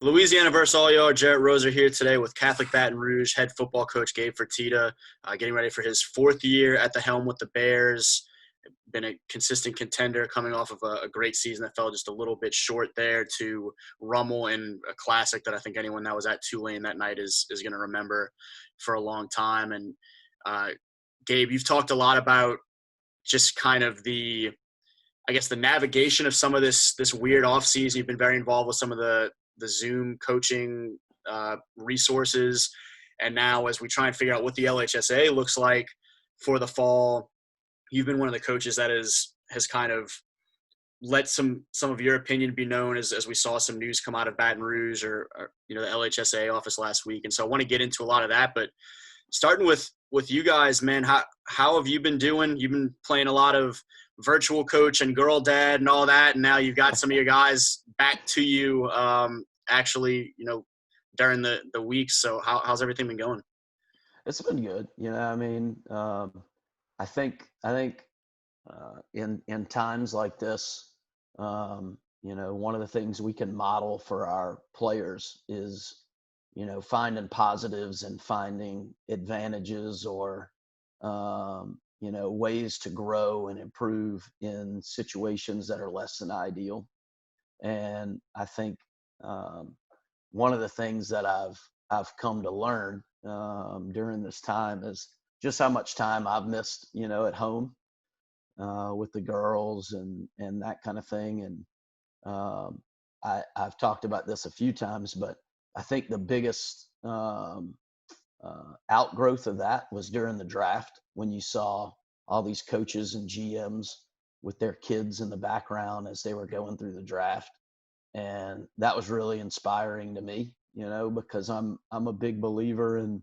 Louisiana versus all y'all. Jarrett Roser here today with Catholic-Baton Rouge head football coach Gabe Fertitta, getting ready for his fourth year at the helm with the Bears. Been a consistent contender coming off of a great season that fell just a little bit short there to Rummel in a classic that I think anyone that was at Tulane that night is going to remember for a long time. And Gabe, you've talked a lot about just kind of the navigation of some of this weird offseason. You've been very involved with some of the Zoom coaching resources. And now as we try and figure out what the LHSAA looks like for the fall, you've been one of the coaches that has kind of let some of your opinion be known as we saw some news come out of Baton Rouge or the LHSAA office last week. And so I want to get into a lot of that, but starting with you guys, man, how have you been doing? You've been playing a lot of virtual coach and girl dad and all that, and now you've got some of your guys back to you actually, during the week. So how's everything been going? It's been good. I think in times like this, one of the things we can model for our players is, finding positives and finding advantages or, ways to grow and improve in situations that are less than ideal. And I think one of the things that I've come to learn during this time is just how much time I've missed, at home with the girls and that kind of thing. And I've talked about this a few times, but I think the biggest outgrowth of that was during the draft when you saw all these coaches and GMs with their kids in the background as they were going through the draft. And that was really inspiring to me, because I'm a big believer in,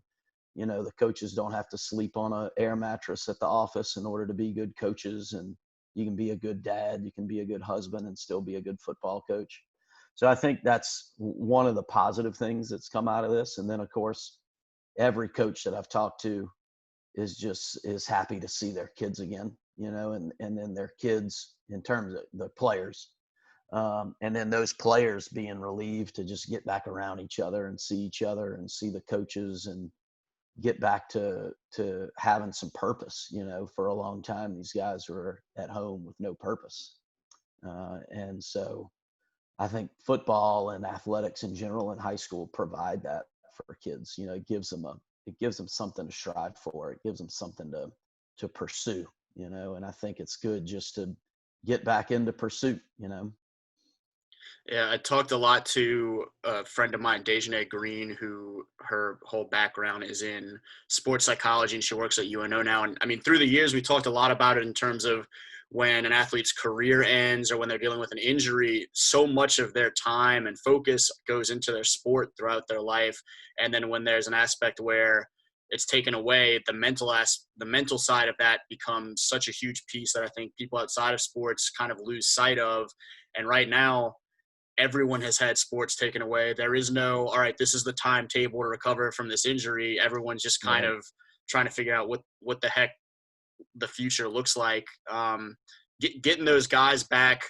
the coaches don't have to sleep on an air mattress at the office in order to be good coaches. And you can be a good dad, you can be a good husband and still be a good football coach. So I think that's one of the positive things that's come out of this. And then of course, every coach that I've talked to is happy to see their kids again, and then their kids in terms of the players. And then those players being relieved to just get back around each other and see each other and see the coaches and get back to having some purpose. For a long time, these guys were at home with no purpose. And so I think football and athletics in general in high school provide that for kids. It gives them something to strive for. It gives them something to pursue, and I think it's good just to get back into pursuit. Yeah, I talked a lot to a friend of mine, Dejanay Green, who her whole background is in sports psychology, and she works at UNO now. And I mean, through the years, we talked a lot about it in terms of when an athlete's career ends or when they're dealing with an injury, so much of their time and focus goes into their sport throughout their life. And then when there's an aspect where it's taken away, the mental side of that becomes such a huge piece that I think people outside of sports kind of lose sight of. And right now, everyone has had sports taken away. There is no, all right, this is the timetable to recover from this injury. Everyone's just kind of trying to figure out what the heck the future looks like. Getting those guys back,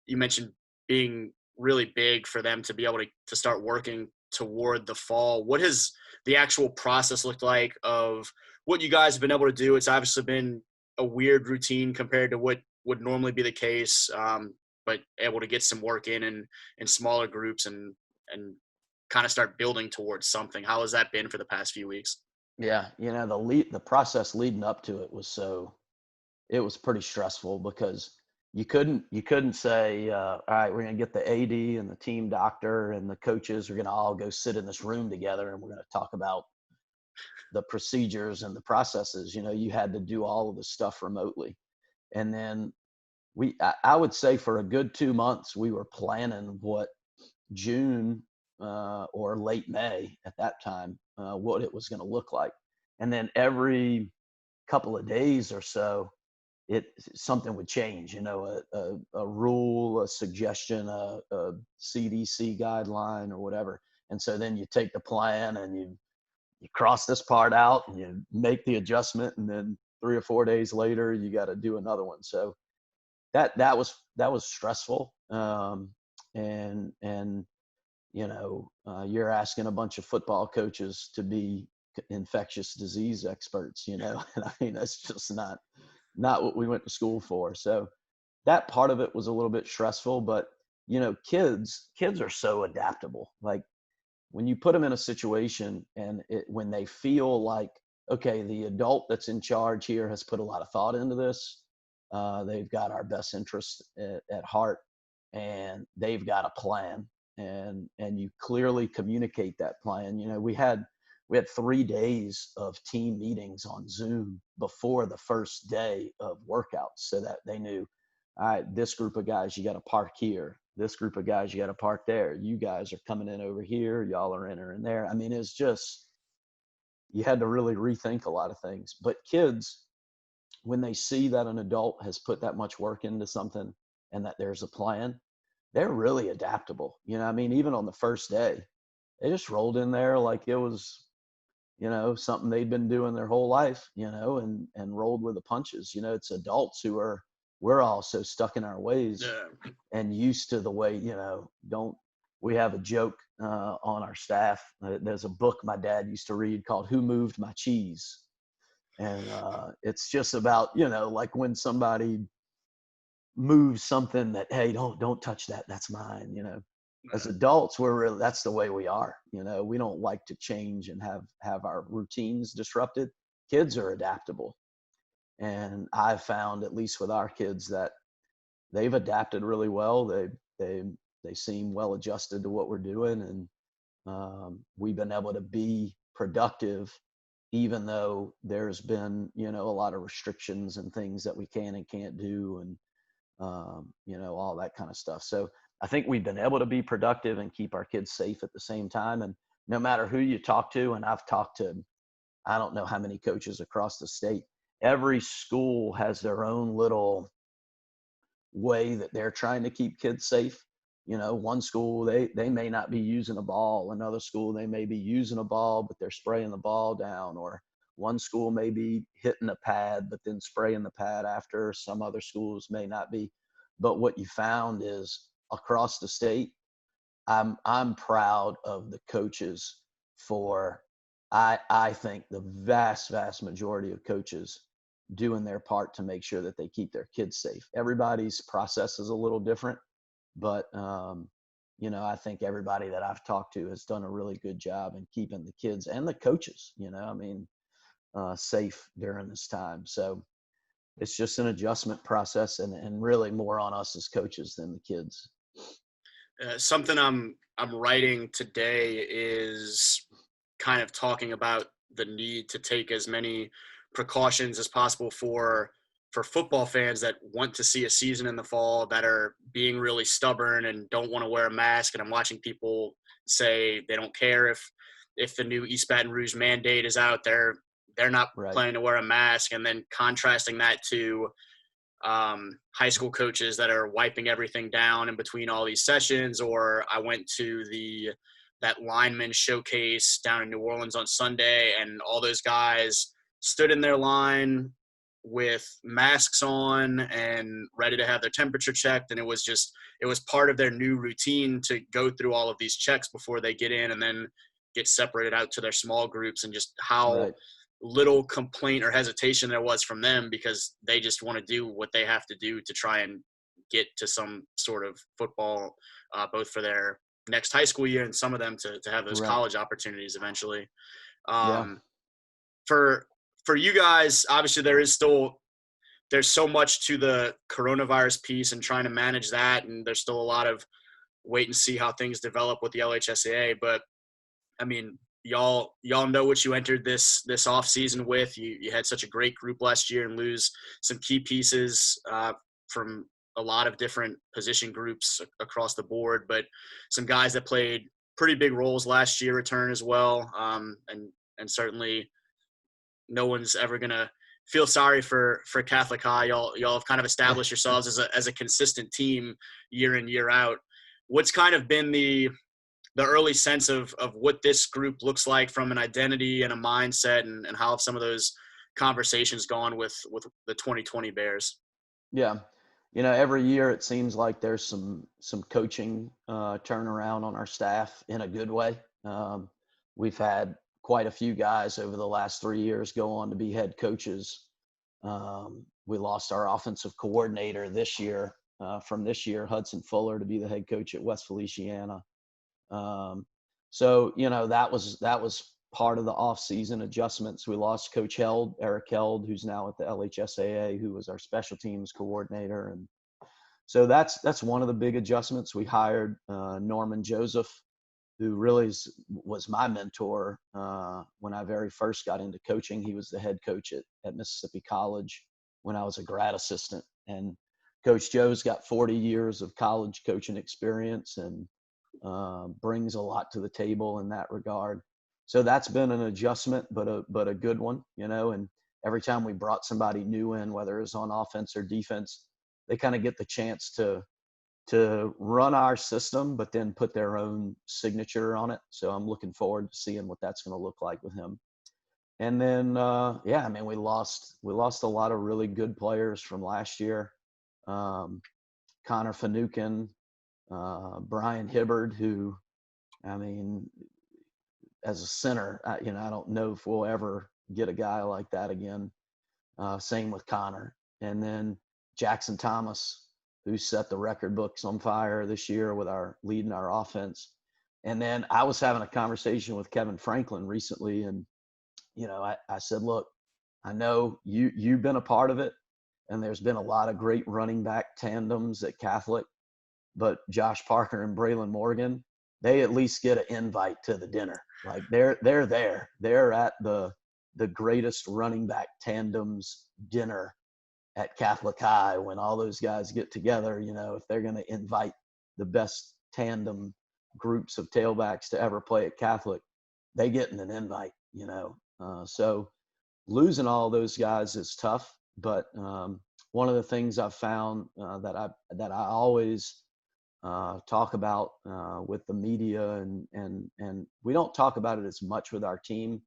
you mentioned being really big for them to be able to start working toward the fall. What has the actual process looked like of what you guys have been able to do? It's obviously been a weird routine compared to what would normally be the case. But able to get some work in smaller groups and kind of start building towards something. How has that been for the past few weeks? Yeah, the process leading up to it was pretty stressful because you couldn't say, all right, we're gonna get the AD and the team doctor and the coaches are gonna all go sit in this room together and we're gonna talk about the procedures and the processes. You had to do all of the stuff remotely, and then I would say for a good 2 months, we were planning what June or late May at that time, what it was going to look like. And then every couple of days or so, something would change, a rule, a suggestion, a CDC guideline or whatever. And so then you take the plan and you cross this part out and you make the adjustment. And then 3 or 4 days later, you got to do another one. So that was stressful. And you're asking a bunch of football coaches to be infectious disease experts, and I mean, that's just not what we went to school for. So that part of it was a little bit stressful, but kids are so adaptable. Like when you put them in a situation and when they feel like, okay, the adult that's in charge here has put a lot of thought into this. They've got our best interest at heart, and they've got a plan, and you clearly communicate that plan. We had 3 days of team meetings on Zoom before the first day of workouts, so that they knew, all right, this group of guys, you got to park here. This group of guys, you got to park there. You guys are coming in over here. Y'all are entering there. I mean, it's just, you had to really rethink a lot of things. But kids, when they see that an adult has put that much work into something and that there's a plan, they're really adaptable. I mean, even on the first day, they just rolled in there like it was, something they'd been doing their whole life, and rolled with the punches. It's adults we're all so stuck in our ways and used to the way, we have a joke on our staff. There's a book my dad used to read called Who Moved My Cheese? And it's just about, like when somebody moves something that, hey, don't touch that. That's mine. As adults, that's the way we are. We don't like to change and have our routines disrupted. Kids are adaptable. And I've found, at least with our kids, that they've adapted really well. They seem well adjusted to what we're doing, and we've been able to be productive, even though there's been a lot of restrictions and things that we can and can't do, and all that kind of stuff. So I think we've been able to be productive and keep our kids safe at the same time. And no matter who you talk to, and I've talked to, I don't know how many coaches across the state, every school has their own little way that they're trying to keep kids safe. One school, they may not be using a ball. Another school, they may be using a ball, but they're spraying the ball down. Or one school may be hitting a pad, but then spraying the pad after. Some other schools may not be. But what you found is across the state, I'm proud of the coaches for, I think the vast majority of coaches doing their part to make sure that they keep their kids safe. Everybody's process is a little different, but I think everybody that I've talked to has done a really good job in keeping the kids and the coaches, safe during this time. So it's just an adjustment process, and really more on us as coaches than the kids. Something I'm writing today is kind of talking about the need to take as many precautions as possible for football fans that want to see a season in the fall, that are being really stubborn and don't want to wear a mask. And I'm watching people say they don't care if the new East Baton Rouge mandate is out there. They're not planning to wear a mask. And then contrasting that to high school coaches that are wiping everything down in between all these sessions. Or I went to that lineman showcase down in New Orleans on Sunday, and all those guys stood in their line with masks on and ready to have their temperature checked. And it was part of their new routine to go through all of these checks before they get in and then get separated out to their small groups, and just how little complaint or hesitation there was from them, because they just want to do what they have to do to try and get to some sort of football, both for their next high school year and some of them to have those college opportunities eventually. For you guys, obviously there's so much to the coronavirus piece and trying to manage that, and there's still a lot of wait and see how things develop with the LHSAA. But I mean, y'all know what you entered this off season with. You had such a great group last year and lose some key pieces from a lot of different position groups across the board, but some guys that played pretty big roles last year return as well. And certainly no one's ever going to feel sorry for Catholic High. Y'all have kind of established yourselves as a consistent team year in, year out. What's kind of been the early sense of what this group looks like from an identity and a mindset, and how have some of those conversations gone with the 2020 Bears? Yeah. every year it seems like there's some coaching turnaround on our staff in a good way. We've had quite a few guys over the last 3 years go on to be head coaches. We lost our offensive coordinator this year, from this year, Hudson Fuller, to be the head coach at West Feliciana. So that was part of the off-season adjustments. We lost Coach Eric Held, who's now at the LHSAA, who was our special teams coordinator, and so that's one of the big adjustments. We hired Norman Joseph, who really was my mentor when I very first got into coaching. He was the head coach at Mississippi College when I was a grad assistant. And Coach Joe's got 40 years of college coaching experience and brings a lot to the table in that regard. So that's been an adjustment, but a good one, and every time we brought somebody new in, whether it's on offense or defense, they kind of get the chance to run our system, but then put their own signature on it. So I'm looking forward to seeing what that's going to look like with him. And then, we lost a lot of really good players from last year. Connor Finucane, Brian Hibbard, who, as a center, I don't know if we'll ever get a guy like that again. Same with Connor. And then Jackson Thomas, who set the record books on fire this year with leading our offense. And then I was having a conversation with Kevin Franklin recently, and I said, look, I know you've been a part of it, and there's been a lot of great running back tandems at Catholic, but Josh Parker and Braelen Morgan, they at least get an invite to the dinner. Like they're there. They're at the greatest running back tandems dinner at Catholic High when all those guys get together. If they're going to invite the best tandem groups of tailbacks to ever play at Catholic, they get an invite. So losing all those guys is tough. But one of the things I've found that I always talk about with the media, and we don't talk about it as much with our team,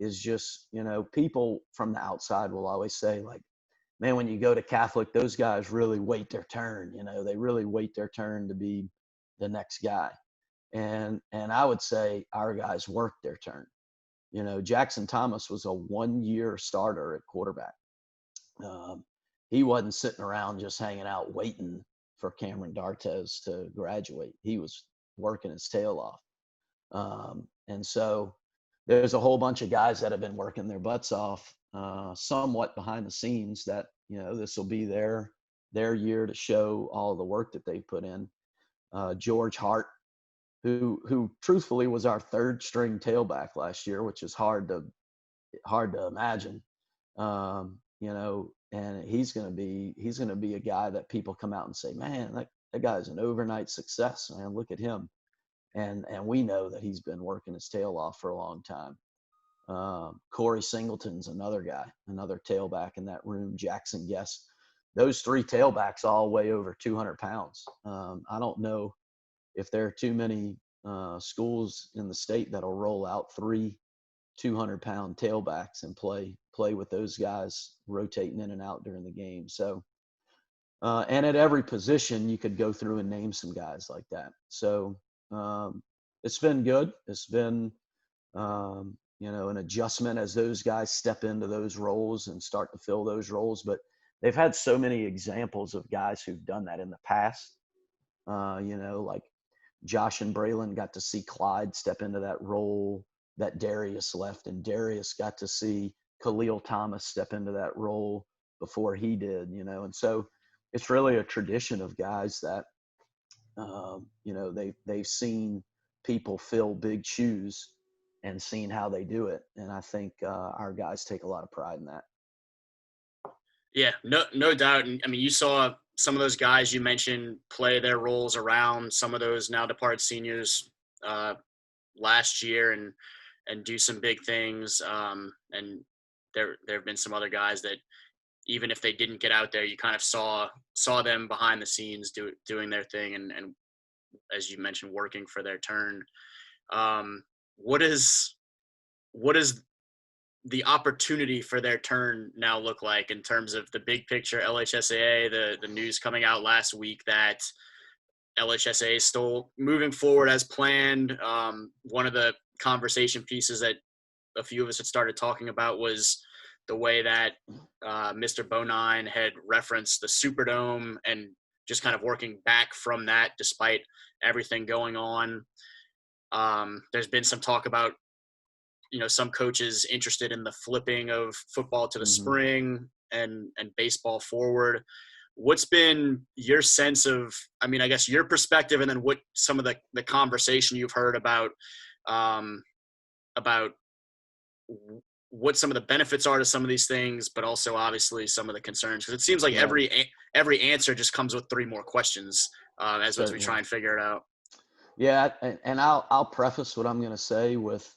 is just people from the outside will always say, like, man, when you go to Catholic, those guys really wait their turn. They really wait their turn to be the next guy. And I would say our guys work their turn. Jackson Thomas was a 1-year starter at quarterback. He wasn't sitting around just hanging out waiting for Cameron Dartez to graduate. He was working his tail off. And so there's a whole bunch of guys that have been working their butts off, somewhat behind the scenes, that this will be their year to show all the work that they put in. George Hart, who truthfully was our third string tailback last year, which is hard to imagine. And he's going to be a guy that people come out and say, man, that guy's an overnight success, man. Look at him. And we know that he's been working his tail off for a long time. Corey Singleton's another guy, another tailback in that room. Jackson Guest. Those three tailbacks all weigh over 200 pounds. I don't know if there are too many schools in the state that'll roll out 3 200-pound tailbacks and play with those guys rotating in and out during the game. So, and at every position, you could go through and name some guys like that. So it's been good. It's been, an adjustment as those guys step into those roles and start to fill those roles. But they've had so many examples of guys who've done that in the past. Like Josh and Braelen got to see Clyde step into that role that Darius left, and Darius got to see Khalil Thomas step into that role before he did, and so it's really a tradition of guys that, they've seen people fill big shoes and seen how they do it. And I think our guys take a lot of pride in that. Yeah, no doubt. And I mean, you saw some of those guys you mentioned play their roles around some of those now departed seniors last year and do some big things. And there have been some other guys that, even if they didn't get out there, you kind of saw them behind the scenes doing their thing and as you mentioned, working for their turn. What is the opportunity for their turn now look like in terms of the big picture? LHSAA, the news coming out last week that LHSAA is still moving forward as planned. One of the conversation pieces that a few of us had started talking about was the way that Mr. Bonine had referenced the Superdome and just kind of working back from that despite everything going on. There's been some talk about, some coaches interested in the flipping of football to the spring and baseball forward. What's been your sense of, I guess your perspective, and then what some of the conversation you've heard about what some of the benefits are to some of these things, but also obviously some of the concerns? Because it seems like every answer just comes with three more questions as we try and figure it out. Yeah, and I'll preface what I'm going to say with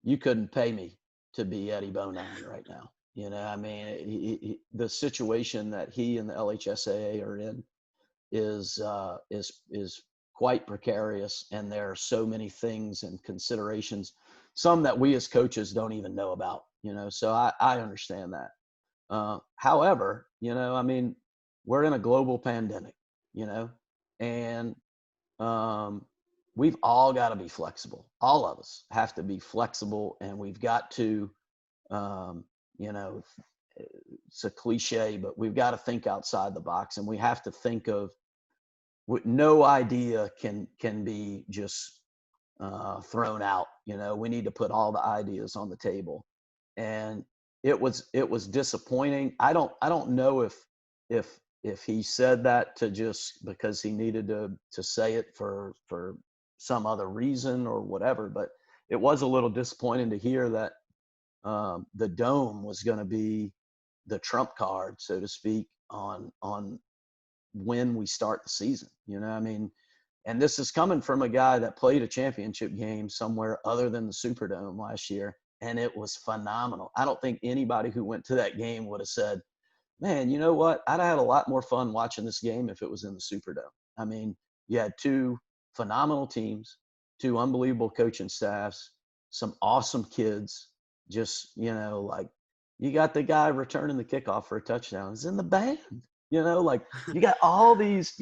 you couldn't pay me to be Eddie Bonine right now. The situation that he and the LHSAA are in is quite precarious, and there are so many things and considerations, some that we as coaches don't even know about. So I understand that. However, we're in a global pandemic, and we've all got to be flexible. All of us have to be flexible, and we've got to, it's a cliche, but we've got to think outside the box, and we have to think of no idea can be just thrown out. We need to put all the ideas on the table, and it was disappointing. I don't know if he said that to just because he needed to say it for some other reason or whatever, but it was a little disappointing to hear that the dome was going to be the trump card, so to speak, on when we start the season. And this is coming from a guy that played a championship game somewhere other than the Superdome last year, and it was phenomenal. I don't think anybody who went to that game would have said, man, you know what? I'd have had a lot more fun watching this game if it was in the Superdome. You had two phenomenal teams, two unbelievable coaching staffs, some awesome kids. Just, like you got the guy returning the kickoff for a touchdown. He's in the band, like you got all these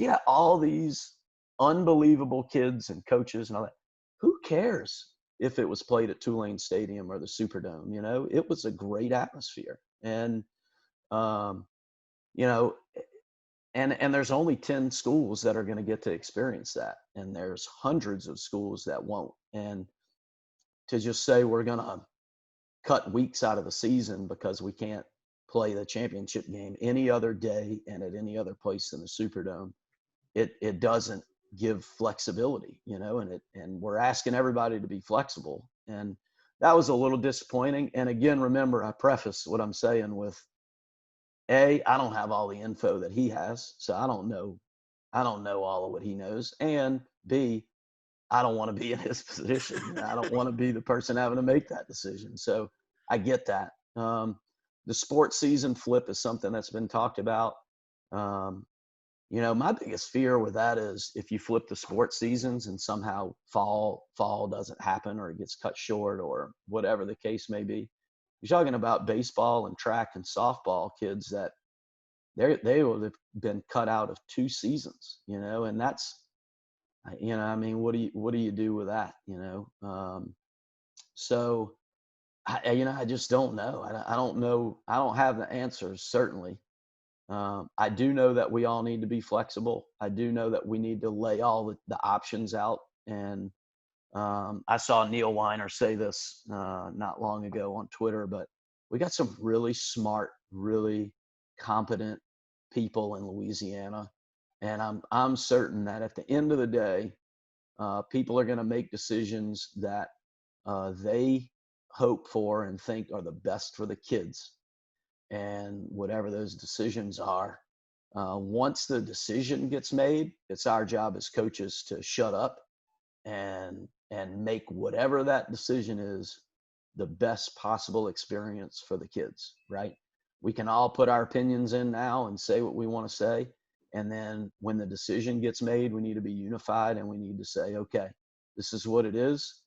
unbelievable kids and coaches and all that. Who cares if it was played at Tulane Stadium or the Superdome? It was a great atmosphere. And, and there's only 10 schools that are going to get to experience that. And there's hundreds of schools that won't. And to just say we're going to cut weeks out of the season because we can't play the championship game any other day and at any other place than the Superdome, it doesn't give flexibility, and we're asking everybody to be flexible. And that was a little disappointing. And again, remember, I preface what I'm saying with I don't have all the info that he has, so I don't know all of what he knows. And B, I don't want to be in his position. I don't want to be the person having to make that decision. So I get that. The sports season flip is something that's been talked about. My biggest fear with that is if you flip the sports seasons and somehow fall doesn't happen or it gets cut short or whatever the case may be. You're talking about baseball and track and softball kids that they would have been cut out of 2 seasons, and that's, what do you do with that? So I just don't know. I don't know. I don't have the answers, certainly. I do know that we all need to be flexible. I do know that we need to lay all the options out. And I saw Neil Weiner say this not long ago on Twitter, but we got some really smart, really competent people in Louisiana. And I'm certain that at the end of the day, people are going to make decisions that they hope for and think are the best for the kids. And whatever those decisions are, once the decision gets made, it's our job as coaches to shut up and make whatever that decision is the best possible experience for the kids, right? We can all put our opinions in now and say what we want to say. And then when the decision gets made, we need to be unified and we need to say, okay, this is what it is.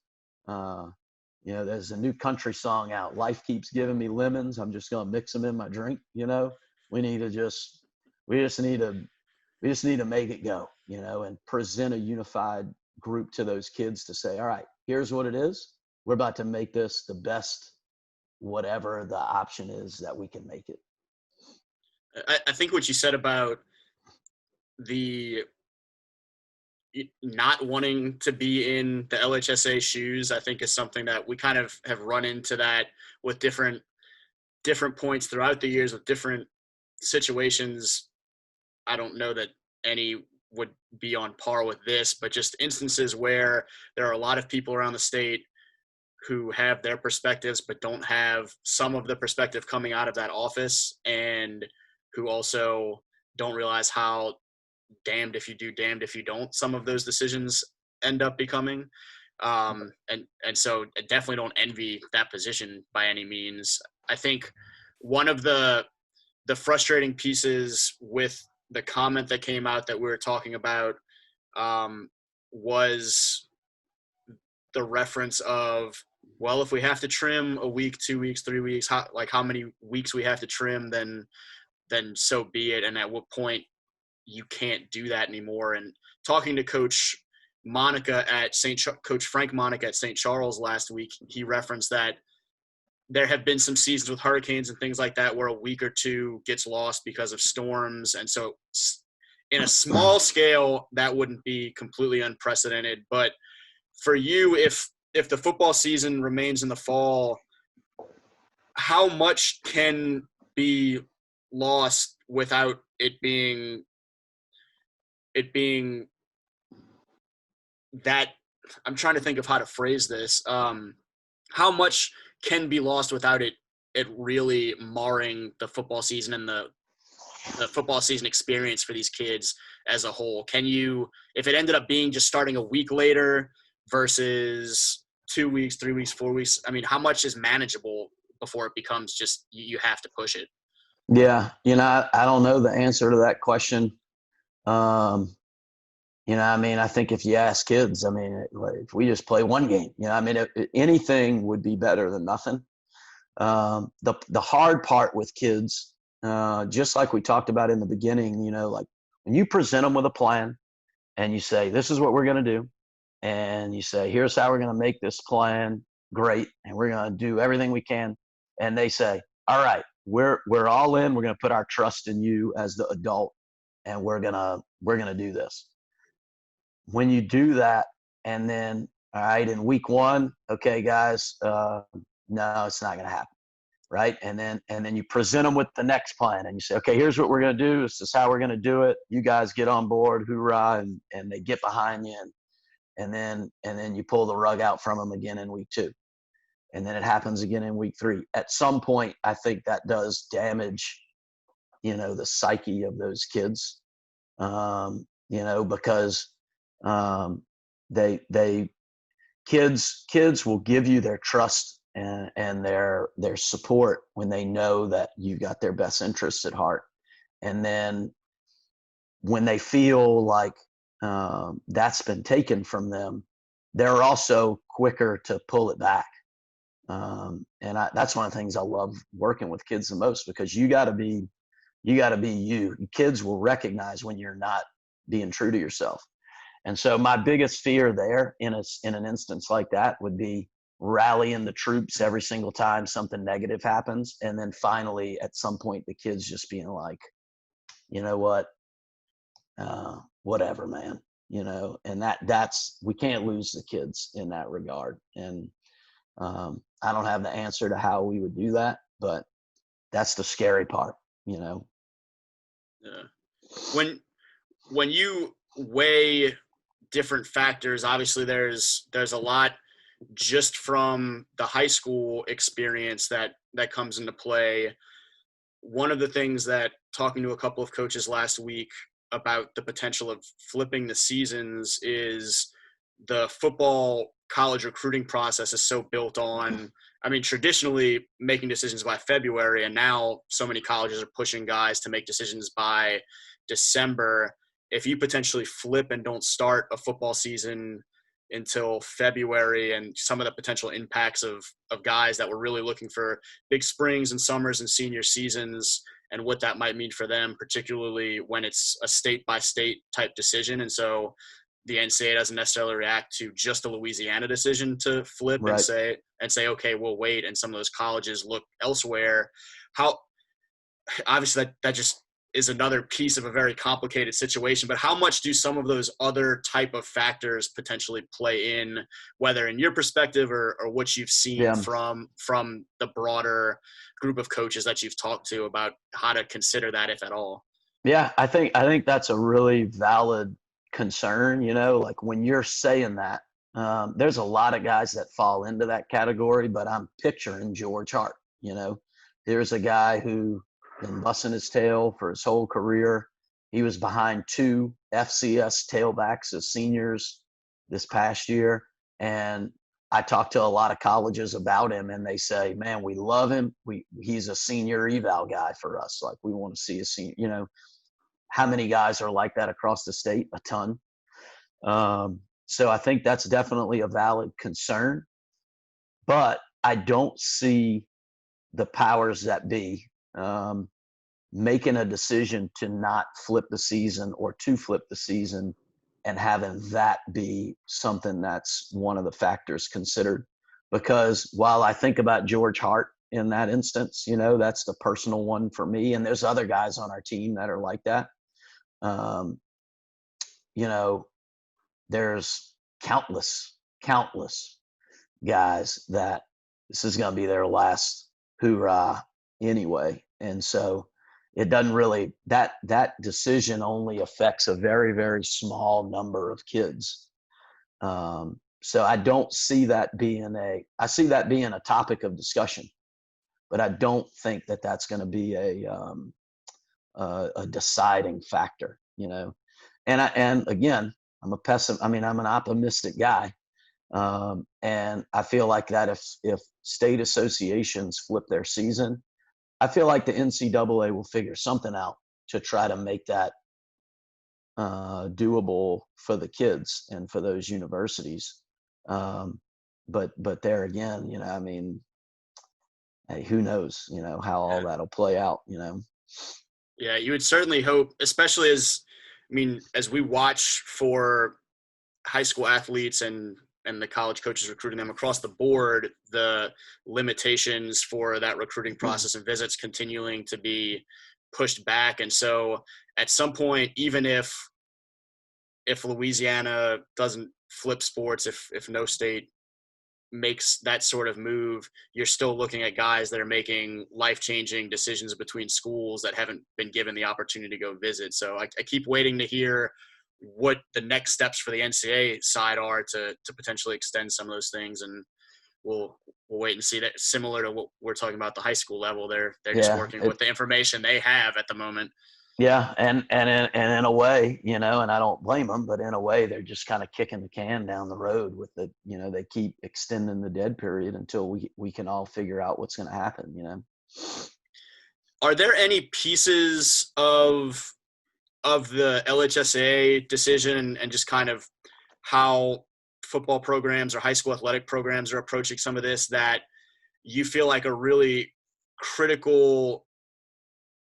there's a new country song out. Life keeps giving me lemons. I'm just going to mix them in my drink. We just need to make it go, and present a unified group to those kids to say, all right, here's what it is. We're about to make this the best, whatever the option is that we can make it. I think what you said about the not wanting to be in the LHSAA shoes, I think is something that we kind of have run into that with different points throughout the years with different situations. I don't know that any would be on par with this, but just instances where there are a lot of people around the state who have their perspectives but don't have some of the perspective coming out of that office, and who also don't realize how damned if you do, damned if you don't some of those decisions end up becoming. And so I definitely don't envy that position by any means. I think one of the frustrating pieces with the comment that came out that we were talking about was the reference of, well, if we have to trim a week, 2 weeks, 3 weeks, how many weeks we have to trim, then so be it. And at what point you can't do that anymore. And talking to Coach Frank Monica at St. Charles last week, he referenced that there have been some seasons with hurricanes and things like that where a week or two gets lost because of storms. And so in a small scale, that wouldn't be completely unprecedented. But for you, if the football season remains in the fall, how much can be lost without it being that, I'm trying to think of how to phrase this. How much can be lost without it really marring the football season and the football season experience for these kids as a whole? Can you, if it ended up being just starting a week later versus 2 weeks, 3 weeks, 4 weeks, I mean, how much is manageable before it becomes just you have to push it? Yeah. I don't know the answer to that question. I think if you ask kids, if we just play one game, anything would be better than nothing. The hard part with kids, just like we talked about in the beginning, like when you present them with a plan and you say, this is what we're going to do. And you say, here's how we're going to make this plan great. And we're going to do everything we can. And they say, all right, we're all in. We're going to put our trust in you as the adult. And we're going to do this. When you do that, and then, all right, in week one, okay, guys, no, it's not going to happen, right? And then you present them with the next plan, and you say, okay, here's what we're going to do. This is how we're going to do it. You guys get on board, hoorah, and they get behind you, and then you pull the rug out from them again in week two, and then it happens again in week three. At some point, I think that does damage, the psyche of those kids, because kids will give you their trust and their support when they know that you got their best interests at heart. And then when they feel like that's been taken from them, they're also quicker to pull it back. That's one of the things I love working with kids the most, because you got to be you. Kids will recognize when you're not being true to yourself. And so my biggest fear there in an instance like that would be rallying the troops every single time something negative happens. And then finally, at some point, the kids just being like, you know what, whatever, man, and that's, we can't lose the kids in that regard. And I don't have the answer to how we would do that, but that's the scary part, Yeah. When you weigh different factors, obviously there's a lot just from the high school experience that comes into play. One of the things that, talking to a couple of coaches last week about the potential of flipping the seasons, is the football college recruiting process is so built on, traditionally making decisions by February, and now so many colleges are pushing guys to make decisions by December. If you potentially flip and don't start a football season until February, and some of the potential impacts of guys that were really looking for big springs and summers and senior seasons, and what that might mean for them, particularly when it's a state by state type decision. And so the NCAA doesn't necessarily react to just a Louisiana decision to flip and Right. say, okay, we'll wait. And some of those colleges look elsewhere. How, obviously that just is another piece of a very complicated situation, but how much do some of those other type of factors potentially play in, whether in your perspective or what you've seen Yeah. from the broader group of coaches that you've talked to about how to consider that, if at all? Yeah, I think that's a really valid concern. Like when you're saying that, there's a lot of guys that fall into that category, but I'm picturing George Hart. Here's a guy who been busting his tail for his whole career. He was behind 2 FCS tailbacks as seniors this past year, and I talked to a lot of colleges about him, and they say, "Man, we love him. He's a senior eval guy for us. Like we want to see a senior." How many guys are like that across the state? A ton. So I think that's definitely a valid concern, but I don't see the powers that be making a decision to not flip the season or to flip the season and having that be something that's one of the factors considered. Because while I think about George Hart in that instance, that's the personal one for me. And there's other guys on our team that are like that. There's countless guys that this is going to be their last hoorah anyway. And so it doesn't really, that decision only affects a very, very small number of kids. So I don't see that being I see that being a topic of discussion, but I don't think that that's going to be a deciding factor, and again, I'm an optimistic guy. And I feel like that if state associations flip their season, I feel like the NCAA will figure something out to try to make that doable for the kids and for those universities. But there again, hey, who knows, how all that'll play out, Yeah, you would certainly hope, especially as we watch for high school athletes and the college coaches recruiting them across the board, the limitations for that recruiting process and visits continuing to be pushed back. And so at some point, even if Louisiana doesn't flip sports, if no state makes that sort of move, you're still looking at guys that are making life-changing decisions between schools that haven't been given the opportunity to go visit. So I keep waiting to hear what the next steps for the NCAA side are to potentially extend some of those things. And we'll wait and see. That similar to what we're talking about the high school level, they're just working with the information they have at the moment. Yeah, and in a way, and I don't blame them, but in a way, they're just kind of kicking the can down the road with the, they keep extending the dead period until we can all figure out what's going to happen. Are there any pieces of the LHSAA decision and just kind of how football programs or high school athletic programs are approaching some of this that you feel like are really critical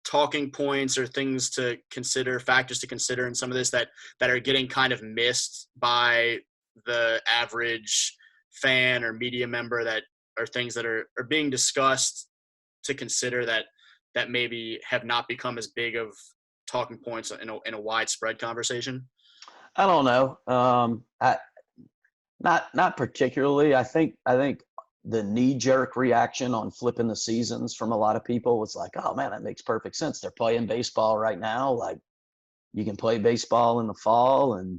talking points or things to consider, factors to consider in some of this that are getting kind of missed by the average fan or media member, that are things that are being discussed to consider that maybe have not become as big of talking points in a widespread conversation? I don't know. Not particularly. I think the knee-jerk reaction on flipping the seasons from a lot of people was like, oh man, that makes perfect sense. They're playing baseball right now. Like you can play baseball in the fall and,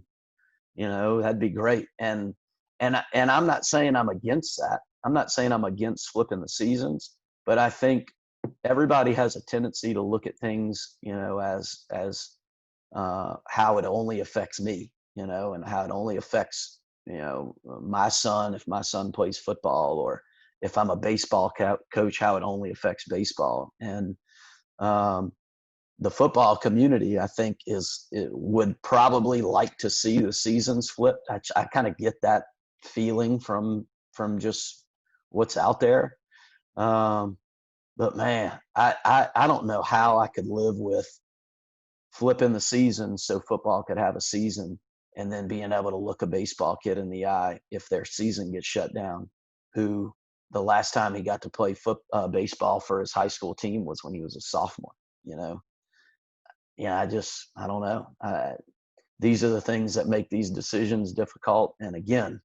that'd be great. And I'm not saying I'm against that. I'm not saying I'm against flipping the seasons, but I think everybody has a tendency to look at things, as how it only affects me, and how it only affects my son, if my son plays football, or if I'm a baseball coach, how it only affects baseball. And the football community, I think, would probably like to see the seasons flipped. I kind of get that feeling from just what's out there. But man, I don't know how I could live with flipping the season so football could have a season, and then being able to look a baseball kid in the eye if their season gets shut down, who the last time he got to play baseball for his high school team was when he was a sophomore. I don't know. These are the things that make these decisions difficult. And again,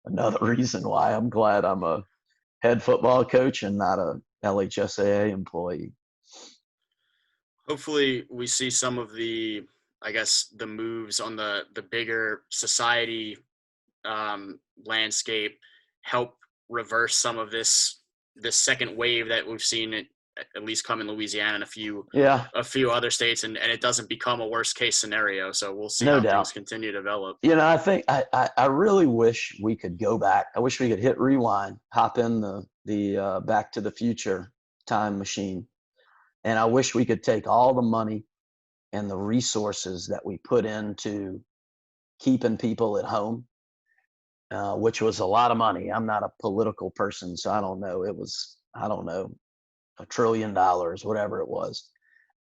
another reason why I'm glad I'm a head football coach and not a LHSAA employee. Hopefully we see some of the moves on the bigger society landscape help reverse some of this second wave that we've seen at least come in Louisiana and a few other states, and it doesn't become a worst case scenario. So we'll see how things continue to develop. I think I really wish we could go back. I wish we could hit rewind, hop in the Back to the Future time machine. And I wish we could take all the money and the resources that we put into keeping people at home, which was a lot of money. I'm not a political person, so I don't know. It was, I don't know, $1 trillion, whatever it was,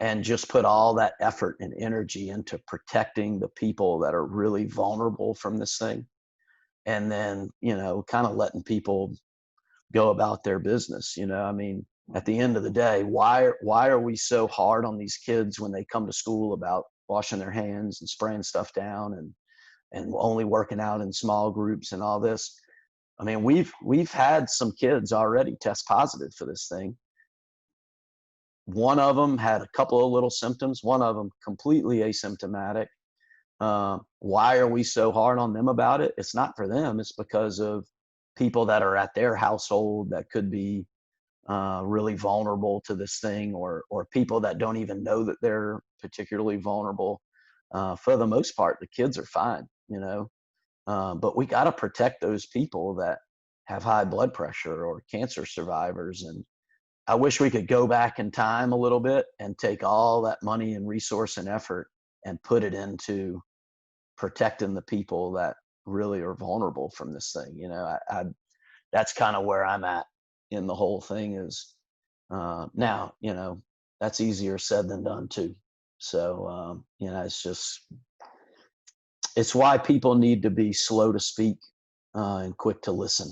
and just put all that effort and energy into protecting the people that are really vulnerable from this thing. And then, kind of letting people go about their business. At the end of the day, why are we so hard on these kids when they come to school about washing their hands and spraying stuff down and only working out in small groups and all this? We've had some kids already test positive for this thing. One of them had a couple of little symptoms, one of them completely asymptomatic. Why are we so hard on them about it? It's not for them. It's because of people that are at their household that could be really vulnerable to this thing, or people that don't even know that they're particularly vulnerable. For the most part, the kids are fine, but we got to protect those people that have high blood pressure or cancer survivors. And I wish we could go back in time a little bit and take all that money and resource and effort and put it into protecting the people that really are vulnerable from this thing. That's kind of where I'm at in the whole thing. Is now, that's easier said than done too. So, it's why people need to be slow to speak and quick to listen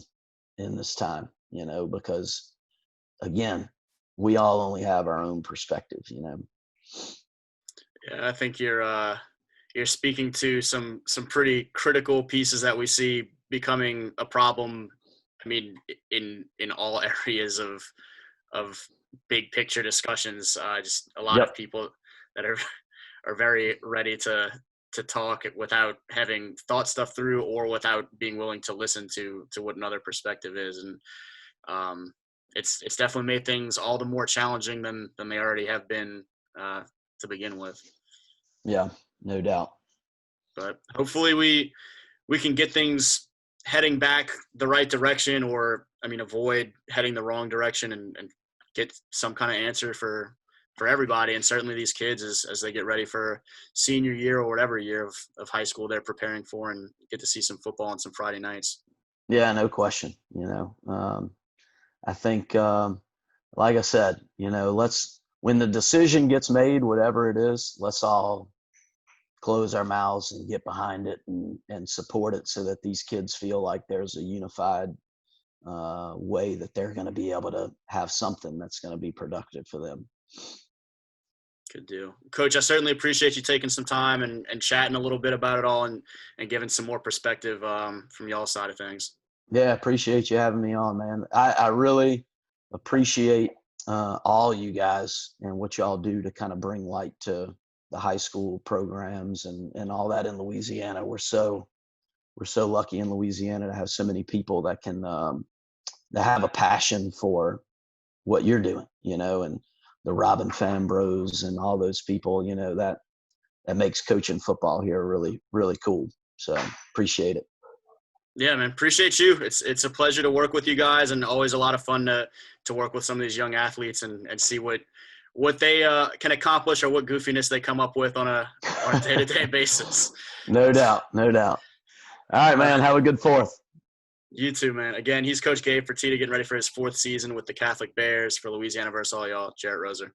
in this time, because again, we all only have our own perspective. Yeah, I think you're speaking to some pretty critical pieces that we see becoming a problem. In all areas of big picture discussions, just a lot of people that are very ready to talk without having thought stuff through or without being willing to listen to what another perspective is. And it's definitely made things all the more challenging than they already have been to begin with. Yeah, no doubt. But hopefully we can get things heading back the right direction, or avoid heading the wrong direction, and get some kind of answer for everybody, and certainly these kids as they get ready for senior year or whatever year of high school they're preparing for, and get to see some football on some Friday nights. Yeah, no question. I think, like I said, when the decision gets made, whatever it is, let's all close our mouths and get behind it and support it, so that these kids feel like there's a unified way that they're going to be able to have something that's going to be productive for them. Good deal. Coach, I certainly appreciate you taking some time and chatting a little bit about it all, and giving some more perspective from y'all's side of things. Yeah, appreciate you having me on, man. I really appreciate all you guys and what y'all do to kind of bring light to the high school programs and all that in Louisiana. We're so lucky in Louisiana to have so many people that can that have a passion for what you're doing, and the Robin Fambros and all those people, that makes coaching football here really, really cool. So appreciate it. Yeah, man. Appreciate you. It's a pleasure to work with you guys, and always a lot of fun to work with some of these young athletes and see what what they can accomplish or what goofiness they come up with on a day-to-day basis. No doubt. All right, man. Have a good 4th. You too, man. Again, he's Coach Gabe Fertitta getting ready for his 4th season with the Catholic Bears for Louisiana versus all y'all. Jarrett Roser.